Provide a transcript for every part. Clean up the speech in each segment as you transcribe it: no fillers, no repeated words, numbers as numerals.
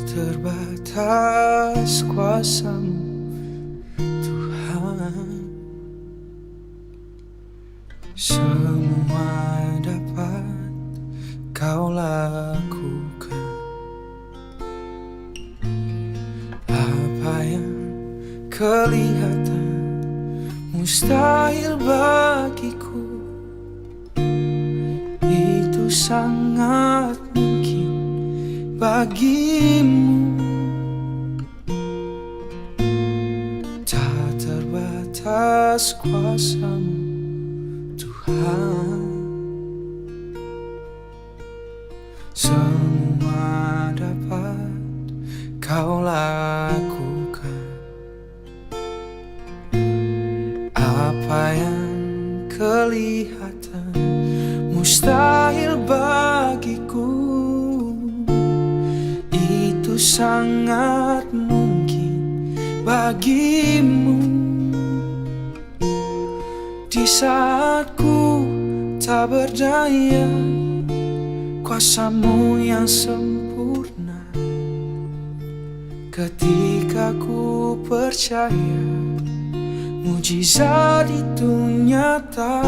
terbatas kuasa-Mu Tuhan. Semua dapat Kau lakukan. Apa yang kelihatan mustahil bagiku, itu sangat mungkin bagimu. Tak terbatas kuasa-Mu Tuhan. Semua dapat Kau lakukan. Apa yang kelihatan mustahil bagiku, itu sangat mungkin bagimu. Di saat ku tak berdaya, kuasa-Mu yang sempurna. Ketika ku percaya mujizat itu nyata,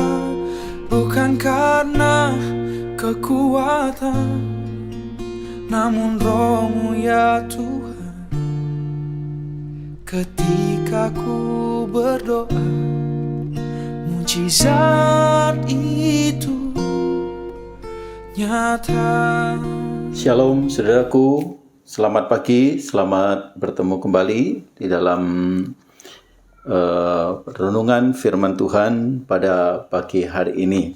bukan karena kekuatan, namun Roh-Mu ya Tuhan. Ketika ku berdoa, mujizat itu nyata. Shalom saudaraku, selamat pagi, selamat bertemu kembali di dalam renungan firman Tuhan pada pagi hari ini.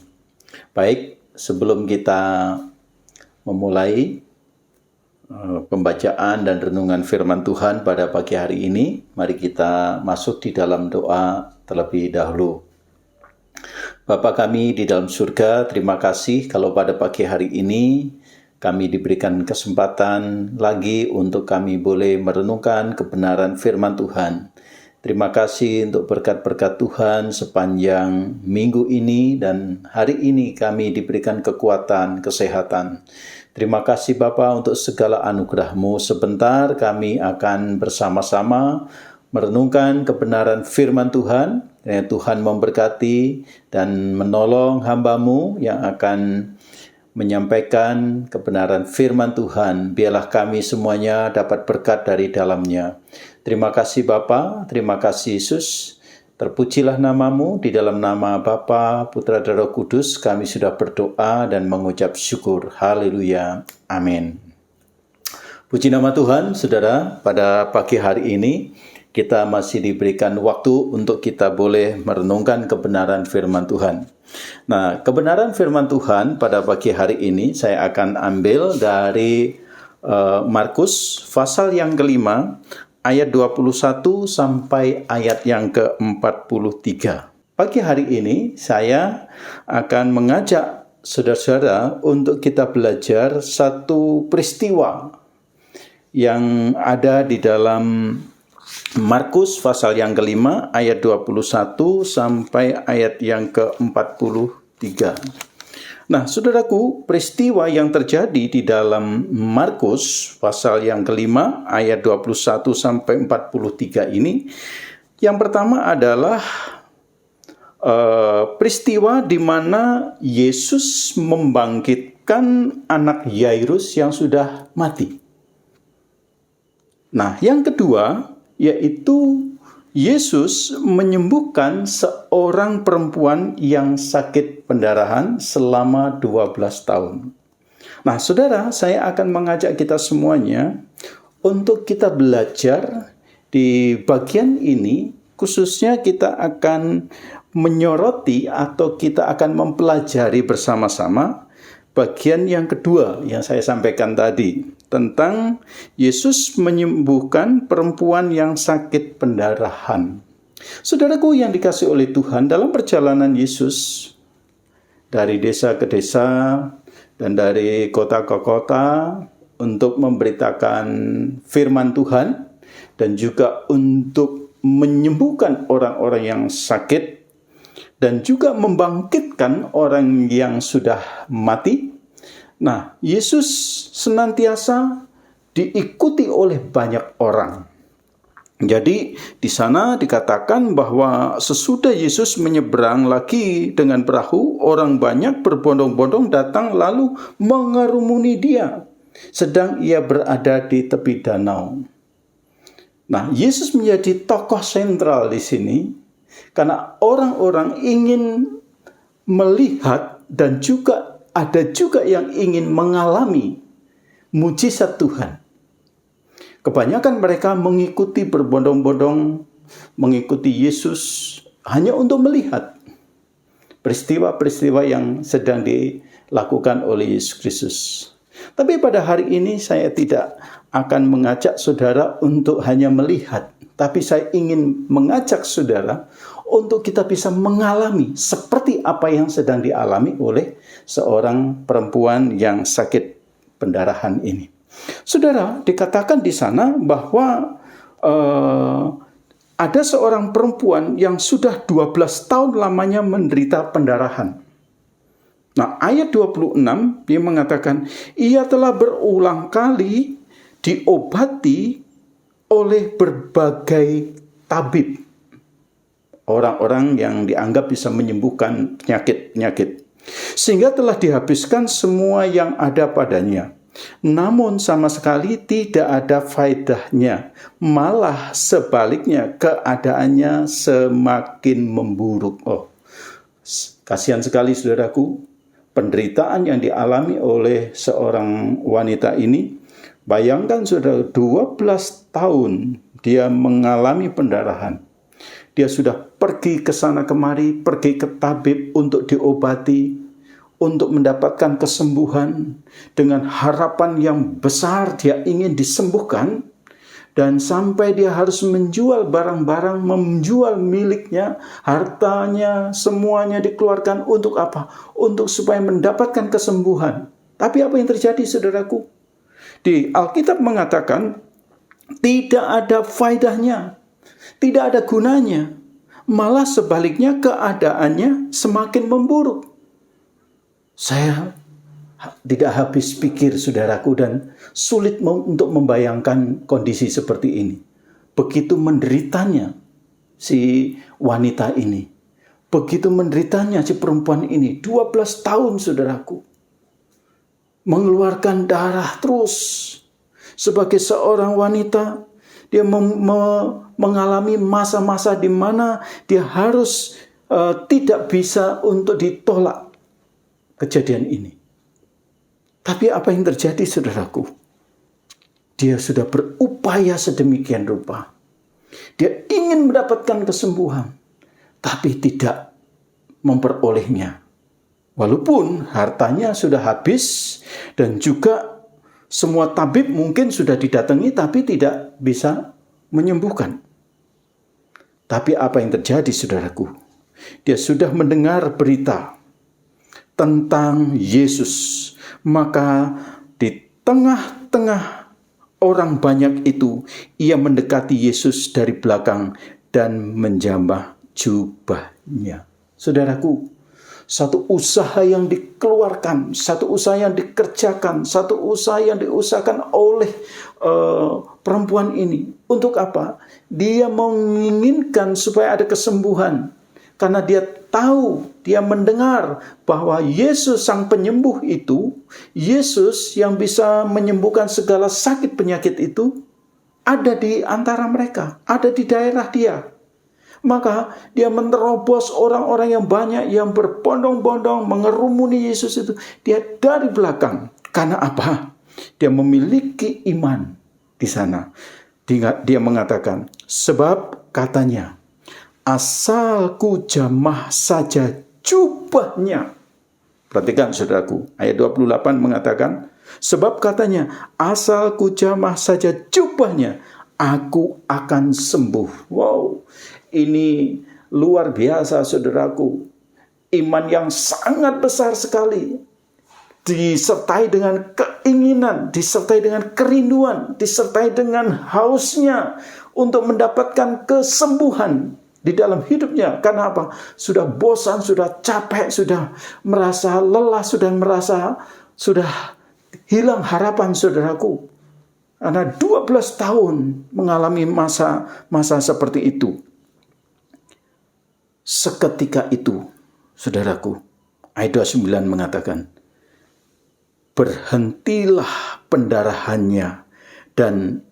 Baik, sebelum kita memulai pembacaan dan renungan firman Tuhan pada pagi hari ini, mari kita masuk di dalam doa terlebih dahulu. Bapa kami di dalam surga, terima kasih kalau pada pagi hari ini kami diberikan kesempatan lagi untuk kami boleh merenungkan kebenaran firman Tuhan. Terima kasih untuk berkat-berkat Tuhan sepanjang minggu ini dan hari ini kami diberikan kekuatan, kesehatan. Terima kasih Bapa untuk segala anugerah-Mu. Sebentar kami akan bersama-sama merenungkan kebenaran firman Tuhan. Tuhan memberkati dan menolong hamba-Mu yang akan menyampaikan kebenaran firman Tuhan. Biarlah kami semuanya dapat berkat dari dalamnya. Terima kasih Bapa, terima kasih Yesus. Terpujilah nama-Mu, di dalam nama Bapa, Putra dan Roh Kudus kami sudah berdoa dan mengucap syukur. Haleluya. Amin. Puji nama Tuhan, saudara, pada pagi hari ini kita masih diberikan waktu untuk kita boleh merenungkan kebenaran firman Tuhan. Nah, kebenaran firman Tuhan pada pagi hari ini saya akan ambil dari Markus pasal yang kelima, ayat 21 sampai ayat yang ke-43. Pagi hari ini saya akan mengajak saudara-saudara untuk kita belajar satu peristiwa yang ada di dalam Markus pasal yang kelima ayat 21 sampai ayat yang ke-43. Nah, saudaraku, peristiwa yang terjadi di dalam Markus pasal yang kelima ayat 21 sampai 43 ini, yang pertama adalah peristiwa di mana Yesus membangkitkan anak Yairus yang sudah mati. Nah, yang kedua yaitu Yesus menyembuhkan seorang perempuan yang sakit pendarahan selama 12 tahun. Nah, saudara, saya akan mengajak kita semuanya untuk kita belajar di bagian ini, khususnya kita akan menyoroti atau kita akan mempelajari bersama-sama bagian yang kedua yang saya sampaikan tadi, tentang Yesus menyembuhkan perempuan yang sakit pendarahan. Saudaraku yang dikasihi oleh Tuhan, dalam perjalanan Yesus dari desa ke desa dan dari kota ke kota untuk memberitakan firman Tuhan dan juga untuk menyembuhkan orang-orang yang sakit dan juga membangkitkan orang yang sudah mati. Nah, Yesus senantiasa diikuti oleh banyak orang. Jadi di sana dikatakan bahwa sesudah Yesus menyeberang lagi dengan perahu, orang banyak berbondong-bondong datang lalu mengerumuni dia, sedang ia berada di tepi danau. Nah, Yesus menjadi tokoh sentral di sini karena orang-orang ingin melihat dan juga ada juga yang ingin mengalami mujizat Tuhan. Kebanyakan mereka mengikuti berbondong-bondong, mengikuti Yesus hanya untuk melihat peristiwa-peristiwa yang sedang dilakukan oleh Yesus Kristus. Tapi pada hari ini saya tidak akan mengajak saudara untuk hanya melihat, tapi saya ingin mengajak saudara untuk kita bisa mengalami seperti apa yang sedang dialami oleh seorang perempuan yang sakit pendarahan ini. Saudara, dikatakan di sana bahwa ada seorang perempuan yang sudah 12 tahun lamanya menderita pendarahan. Nah, ayat 26 dia mengatakan, ia telah berulang kali diobati oleh berbagai tabib. Orang-orang yang dianggap bisa menyembuhkan penyakit-penyakit. Sehingga telah dihabiskan semua yang ada padanya. Namun sama sekali tidak ada faedahnya, malah sebaliknya keadaannya semakin memburuk. Oh, kasihan sekali saudaraku, penderitaan yang dialami oleh seorang wanita ini. Bayangkan saudara, 12 tahun dia mengalami pendarahan. Dia sudah pergi ke sana kemari, pergi ke tabib untuk diobati, untuk mendapatkan kesembuhan dengan harapan yang besar dia ingin disembuhkan, dan sampai dia harus menjual barang-barang, menjual miliknya, hartanya, semuanya dikeluarkan untuk apa? Untuk supaya mendapatkan kesembuhan. Tapi apa yang terjadi saudaraku? Di Alkitab mengatakan tidak ada faedahnya, tidak ada gunanya, malah sebaliknya keadaannya semakin memburuk. Saya tidak habis pikir saudaraku dan sulit untuk membayangkan kondisi seperti ini. Begitu menderitanya si wanita ini. Begitu menderitanya si perempuan ini. 12 tahun saudaraku. Mengeluarkan darah terus. Sebagai seorang wanita, dia mengalami masa-masa di mana dia harus tidak bisa untuk ditolak kejadian ini. Tapi apa yang terjadi saudaraku? Dia sudah berupaya sedemikian rupa. Dia ingin mendapatkan kesembuhan, tapi tidak memperolehnya. Walaupun hartanya sudah habis dan juga semua tabib mungkin sudah didatangi tapi tidak bisa menyembuhkan. Tapi apa yang terjadi saudaraku? Dia sudah mendengar berita tentang Yesus. Maka di tengah-tengah orang banyak itu, ia mendekati Yesus dari belakang dan menjamah jubahnya. Saudaraku, satu usaha yang dikeluarkan, satu usaha yang dikerjakan, satu usaha yang diusahakan oleh perempuan ini. Untuk apa? Dia menginginkan supaya ada kesembuhan. Karena dia tahu, dia mendengar bahwa Yesus sang penyembuh itu, Yesus yang bisa menyembuhkan segala sakit penyakit itu, ada di antara mereka, ada di daerah dia. Maka dia menerobos orang-orang yang banyak yang berbondong-bondong mengerumuni Yesus itu. Dia dari belakang. Karena apa? Dia memiliki iman di sana. Dia mengatakan, sebab katanya, asal ku jamah saja jubahnya. Perhatikan saudaraku, ayat 28 mengatakan, sebab katanya, asal ku jamah saja jubahnya, aku akan sembuh. Wow, ini luar biasa saudaraku. Iman yang sangat besar sekali. Disertai dengan keinginan, disertai dengan kerinduan, disertai dengan hausnya untuk mendapatkan kesembuhan di dalam hidupnya. Karena apa? Sudah bosan, sudah capek, sudah merasa lelah, sudah hilang harapan saudaraku. Karena 12 tahun mengalami masa seperti itu. Seketika itu, saudaraku, ayat 29 mengatakan, berhentilah pendarahannya dan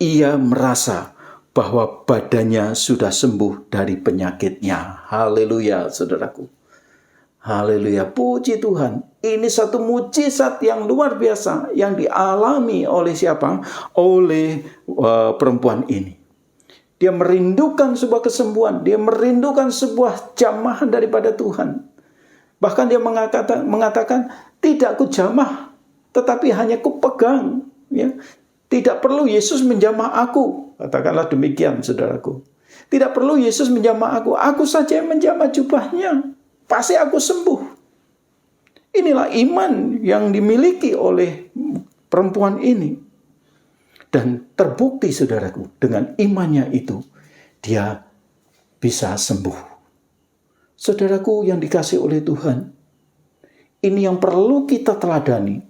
ia merasa bahwa badannya sudah sembuh dari penyakitnya. Haleluya, saudaraku. Haleluya, puji Tuhan. Ini satu mujizat yang luar biasa yang dialami oleh siapa? Oleh perempuan ini. Dia merindukan sebuah kesembuhan. Dia merindukan sebuah jamahan daripada Tuhan. Bahkan dia mengatakan tidak ku jamah, tetapi hanya ku pegang. Ya. Tidak perlu Yesus menjamah aku. Katakanlah demikian, saudaraku. Tidak perlu Yesus menjamah aku. Aku saja yang menjamah jubahnya. Pasti aku sembuh. Inilah iman yang dimiliki oleh perempuan ini. Dan terbukti, saudaraku, dengan imannya itu, dia bisa sembuh. Saudaraku yang dikasihi oleh Tuhan, ini yang perlu kita teladani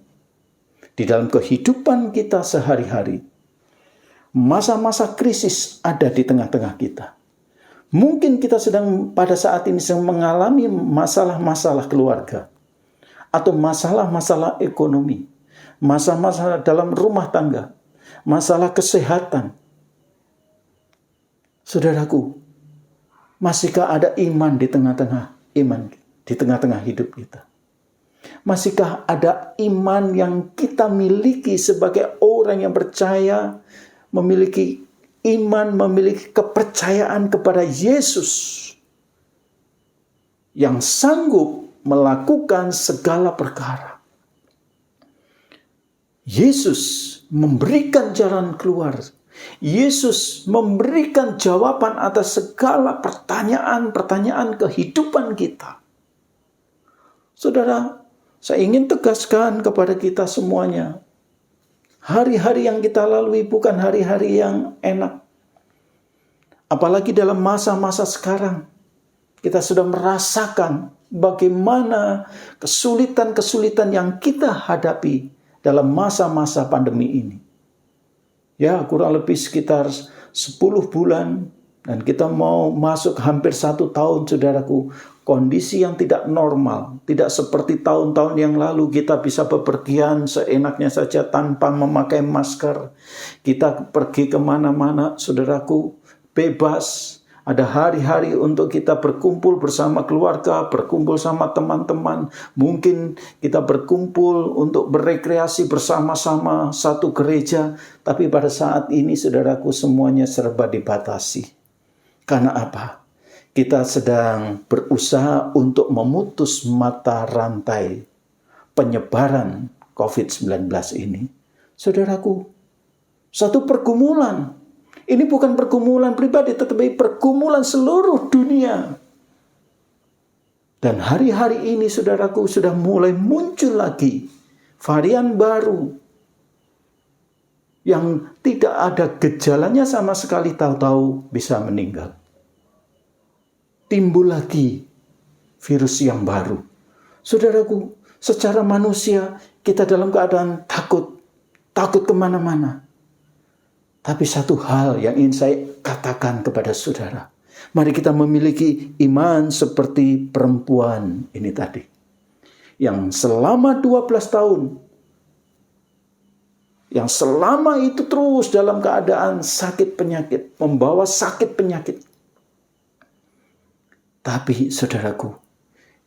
di dalam kehidupan kita sehari-hari. Masa-masa krisis ada di tengah-tengah kita. Mungkin kita sedang pada saat ini sedang mengalami masalah-masalah keluarga. Atau masalah-masalah ekonomi. Masalah-masalah dalam rumah tangga. Masalah kesehatan. Saudaraku, masihkah ada iman di tengah-tengah hidup kita? Masihkah ada iman yang kita miliki sebagai orang yang percaya, memiliki iman, memiliki kepercayaan kepada Yesus yang sanggup melakukan segala perkara. Yesus memberikan jalan keluar. Yesus memberikan jawaban atas segala pertanyaan-pertanyaan kehidupan kita. Saudara, saya ingin tegaskan kepada kita semuanya. Hari-hari yang kita lalui bukan hari-hari yang enak. Apalagi dalam masa-masa sekarang. Kita sudah merasakan bagaimana kesulitan-kesulitan yang kita hadapi dalam masa-masa pandemi ini. Ya, kurang lebih sekitar 10 bulan. Dan kita mau masuk hampir 1 tahun, saudaraku. Kondisi yang tidak normal. Tidak seperti tahun-tahun yang lalu kita bisa bepergian seenaknya saja tanpa memakai masker. Kita pergi kemana-mana, saudaraku, bebas. Ada hari-hari untuk kita berkumpul bersama keluarga, berkumpul sama teman-teman. Mungkin kita berkumpul untuk berekreasi bersama-sama satu gereja. Tapi pada saat ini, saudaraku, semuanya serba dibatasi. Karena apa? Kita sedang berusaha untuk memutus mata rantai penyebaran COVID-19 ini. Saudaraku, satu pergumulan. Ini bukan pergumulan pribadi, tetapi pergumulan seluruh dunia. Dan hari-hari ini, saudaraku, sudah mulai muncul lagi varian baru yang tidak ada gejalanya sama sekali, tahu-tahu bisa meninggal. Timbul lagi virus yang baru. Saudaraku, secara manusia kita dalam keadaan takut kemana-mana. Tapi satu hal yang ingin saya katakan kepada saudara. Mari kita memiliki iman seperti perempuan ini tadi. Yang selama 12 tahun. Yang selama itu terus dalam keadaan sakit penyakit. Membawa sakit penyakit. Tapi saudaraku,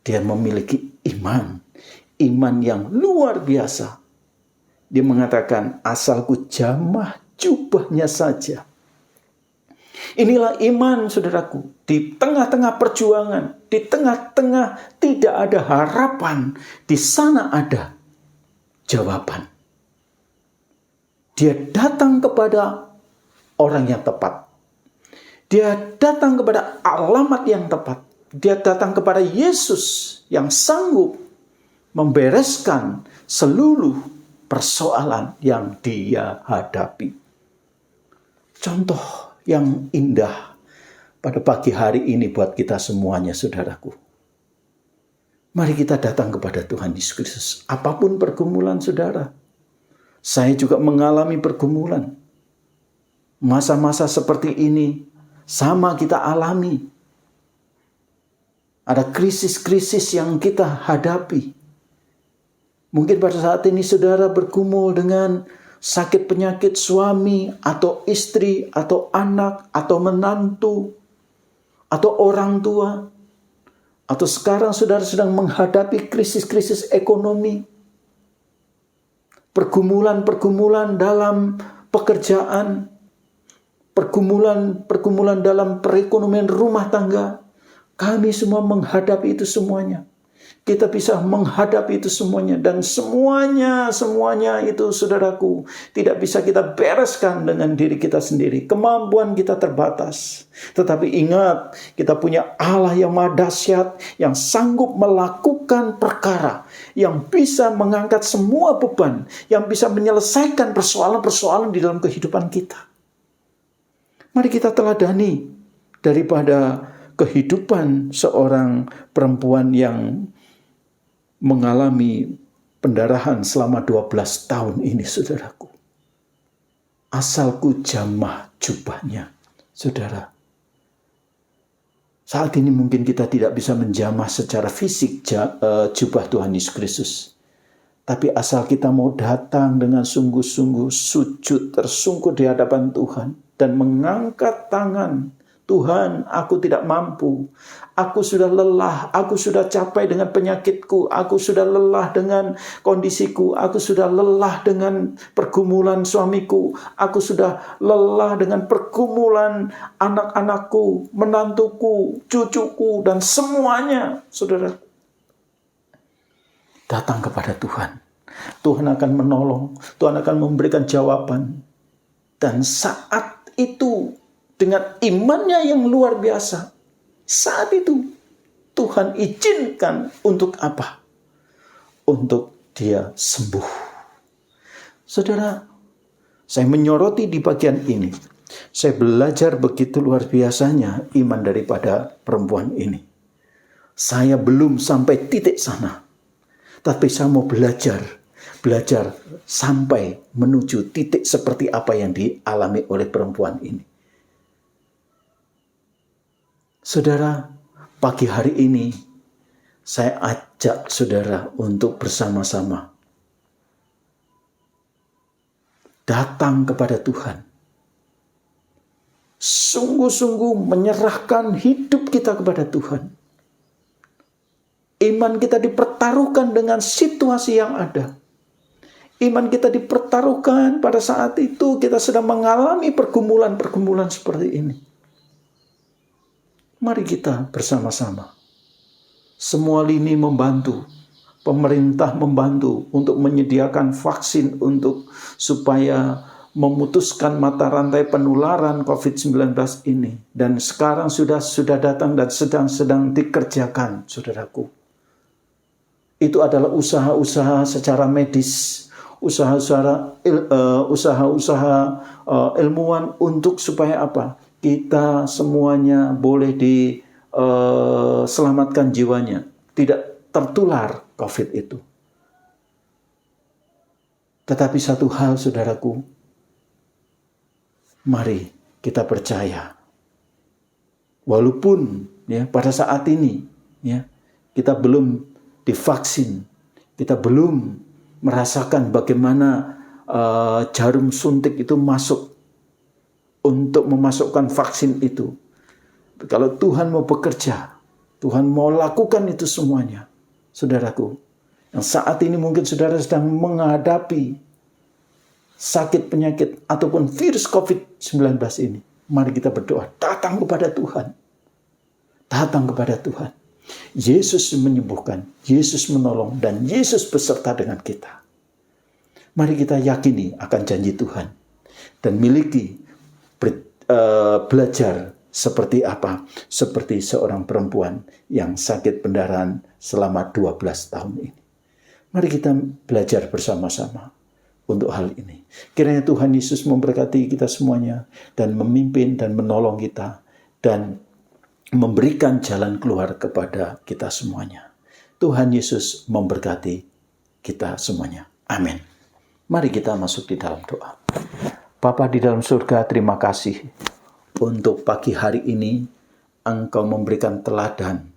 dia memiliki iman. Iman yang luar biasa. Dia mengatakan, asalku jamah jubahnya saja. Inilah iman, saudaraku. Di tengah-tengah perjuangan, di tengah-tengah tidak ada harapan, di sana ada jawaban. Dia datang kepada orang yang tepat. Dia datang kepada alamat yang tepat. Dia datang kepada Yesus yang sanggup membereskan seluruh persoalan yang dia hadapi. Contoh yang indah pada pagi hari ini buat kita semuanya, saudaraku. Mari kita datang kepada Tuhan Yesus Kristus. Apapun pergumulan saudara. Saya juga mengalami pergumulan. Masa-masa seperti ini sama kita alami. Ada krisis-krisis yang kita hadapi. Mungkin pada saat ini saudara bergumul dengan sakit penyakit suami atau istri atau anak atau menantu atau orang tua. Atau sekarang saudara sedang menghadapi krisis-krisis ekonomi. Pergumulan-pergumulan dalam pekerjaan. Pergumulan dalam perekonomian rumah tangga. Kami semua menghadapi itu semuanya. Kita bisa menghadapi itu semuanya. Dan semuanya itu saudaraku, tidak bisa kita bereskan dengan diri kita sendiri. Kemampuan kita terbatas. Tetapi ingat, kita punya Allah yang maha dahsyat, yang sanggup melakukan perkara, yang bisa mengangkat semua beban, yang bisa menyelesaikan persoalan-persoalan di dalam kehidupan kita. Mari kita teladani daripada kehidupan seorang perempuan yang mengalami pendarahan selama 12 tahun ini, saudaraku. Asalku jamah jubahnya, saudara. Saat ini mungkin kita tidak bisa menjamah secara fisik jubah Tuhan Yesus Kristus. Tapi asal kita mau datang dengan sungguh-sungguh sujud tersungkur di hadapan Tuhan dan mengangkat tangan, Tuhan, aku tidak mampu. Aku sudah lelah, aku sudah capek dengan penyakitku, aku sudah lelah dengan kondisiku, aku sudah lelah dengan pergumulan suamiku, aku sudah lelah dengan pergumulan anak-anakku, menantuku, cucuku, dan semuanya, saudara. Datang kepada Tuhan. Tuhan akan menolong, Tuhan akan memberikan jawaban. Dan saat itu, dengan imannya yang luar biasa, saat itu Tuhan izinkan untuk apa? Untuk dia sembuh. Saudara, saya menyoroti di bagian ini. Saya belajar begitu luar biasanya iman daripada perempuan ini. Saya belum sampai titik sana. Tapi saya mau belajar sampai menuju titik seperti apa yang dialami oleh perempuan ini. Saudara, pagi hari ini saya ajak saudara untuk bersama-sama datang kepada Tuhan. Sungguh-sungguh menyerahkan hidup kita kepada Tuhan. Iman kita dipertaruhkan dengan situasi yang ada. Iman kita dipertaruhkan pada saat itu kita sedang mengalami pergumulan-pergumulan seperti ini. Mari kita bersama-sama. Semua lini membantu. Pemerintah membantu untuk menyediakan vaksin supaya memutuskan mata rantai penularan COVID-19 ini. Dan sekarang sudah datang dan sedang dikerjakan, saudaraku. Itu adalah usaha-usaha secara medis, usaha-usaha ilmuwan untuk supaya apa? Kita semuanya boleh diselamatkan jiwanya, tidak tertular COVID itu. Tetapi satu hal, saudaraku, mari kita percaya, walaupun pada saat ini kita belum divaksin, kita belum merasakan bagaimana jarum suntik itu masuk untuk memasukkan vaksin itu. Kalau Tuhan mau bekerja, Tuhan mau lakukan itu semuanya, saudaraku. Yang saat ini mungkin saudara sedang menghadapi sakit penyakit ataupun virus COVID-19 ini. Mari kita berdoa, datang kepada Tuhan. Datang kepada Tuhan. Yesus menyembuhkan, Yesus menolong, dan Yesus beserta dengan kita. Mari kita yakini akan janji Tuhan dan belajar seperti apa? Seperti seorang perempuan yang sakit pendarahan selama 12 tahun ini. Mari kita belajar bersama-sama untuk hal ini. Kiranya Tuhan Yesus memberkati kita semuanya dan memimpin dan menolong kita dan memberikan jalan keluar kepada kita semuanya. Tuhan Yesus memberkati kita semuanya. Amin. Mari kita masuk di dalam doa. Bapa di dalam surga, terima kasih untuk pagi hari ini Engkau memberikan teladan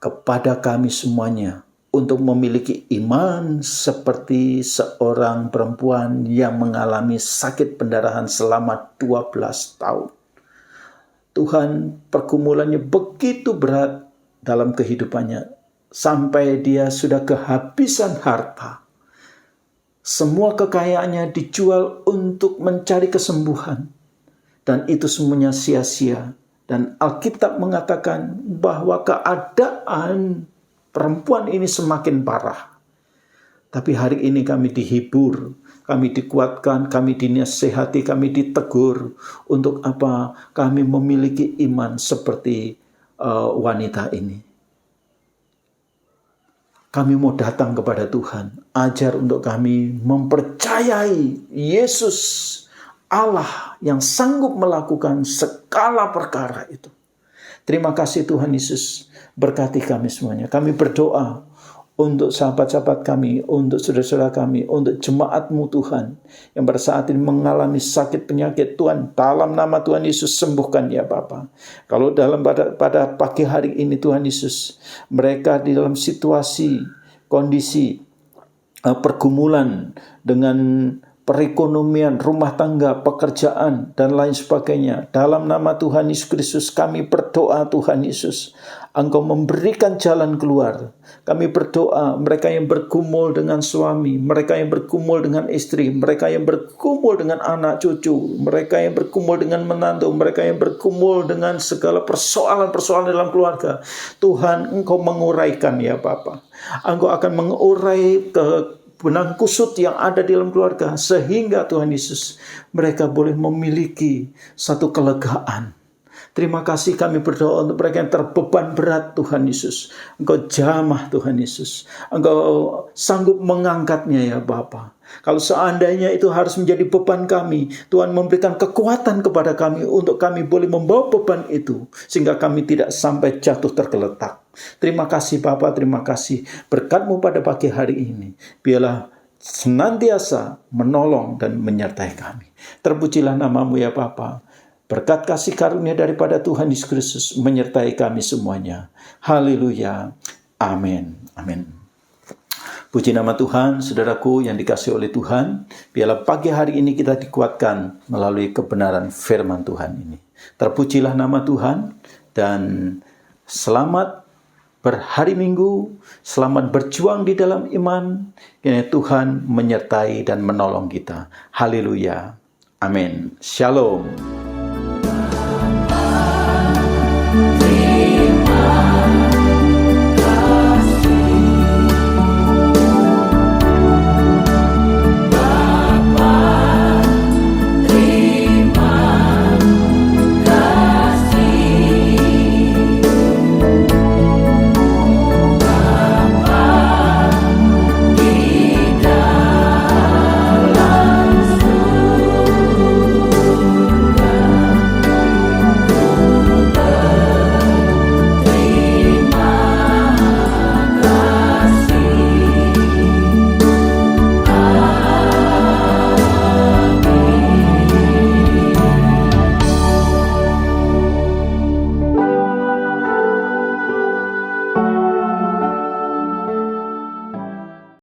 kepada kami semuanya untuk memiliki iman seperti seorang perempuan yang mengalami sakit pendarahan selama 12 tahun. Tuhan, pergumulannya begitu berat dalam kehidupannya sampai dia sudah kehabisan harta. Semua kekayaannya dijual untuk mencari kesembuhan. Dan itu semuanya sia-sia. Dan Alkitab mengatakan bahwa keadaan perempuan ini semakin parah. Tapi hari ini kami dihibur, kami dikuatkan, kami dinasehati, kami ditegur. Untuk apa? Kami memiliki iman seperti wanita ini. Kami mau datang kepada Tuhan. Ajar untuk kami mempercayai Yesus Allah yang sanggup melakukan segala perkara itu. Terima kasih Tuhan Yesus. Berkati kami semuanya. Kami berdoa untuk sahabat-sahabat kami, untuk saudara-saudara kami, untuk jemaat-Mu Tuhan, yang pada saat ini mengalami sakit penyakit. Tuhan, dalam nama Tuhan Yesus sembuhkan ya Bapa. Kalau pada pagi hari ini Tuhan Yesus, mereka di dalam situasi, kondisi, pergumulan dengan perekonomian, rumah tangga, pekerjaan, dan lain sebagainya. Dalam nama Tuhan Yesus Kristus kami berdoa Tuhan Yesus, Engkau memberikan jalan keluar. Kami berdoa mereka yang bergumul dengan suami, mereka yang bergumul dengan istri, mereka yang bergumul dengan anak cucu, mereka yang bergumul dengan menantu, mereka yang bergumul dengan segala persoalan-persoalan dalam keluarga. Tuhan, Engkau menguraikan ya Bapa. Engkau akan mengurai benang kusut yang ada di dalam keluarga, sehingga Tuhan Yesus mereka boleh memiliki satu kelegaan. Terima kasih kami berdoa untuk mereka yang terbeban berat Tuhan Yesus. Engkau jamah Tuhan Yesus. Engkau sanggup mengangkatnya ya Bapa. Kalau seandainya itu harus menjadi beban kami, Tuhan memberikan kekuatan kepada kami untuk kami boleh membawa beban itu, sehingga kami tidak sampai jatuh tergeletak. Terima kasih Bapa, terima kasih. Berkat-Mu pada pagi hari ini, biarlah senantiasa menolong dan menyertai kami. Terpujilah nama-Mu ya Bapa. Berkat kasih karunia daripada Tuhan Yesus Kristus menyertai kami semuanya. Haleluya. Amin. Amin. Puji nama Tuhan, saudaraku yang dikasihi oleh Tuhan. Biarlah pagi hari ini kita dikuatkan melalui kebenaran firman Tuhan ini. Terpujilah nama Tuhan dan selamat berhari Minggu, selamat berjuang di dalam iman. Kiranya Tuhan menyertai dan menolong kita. Haleluya. Amin. Shalom.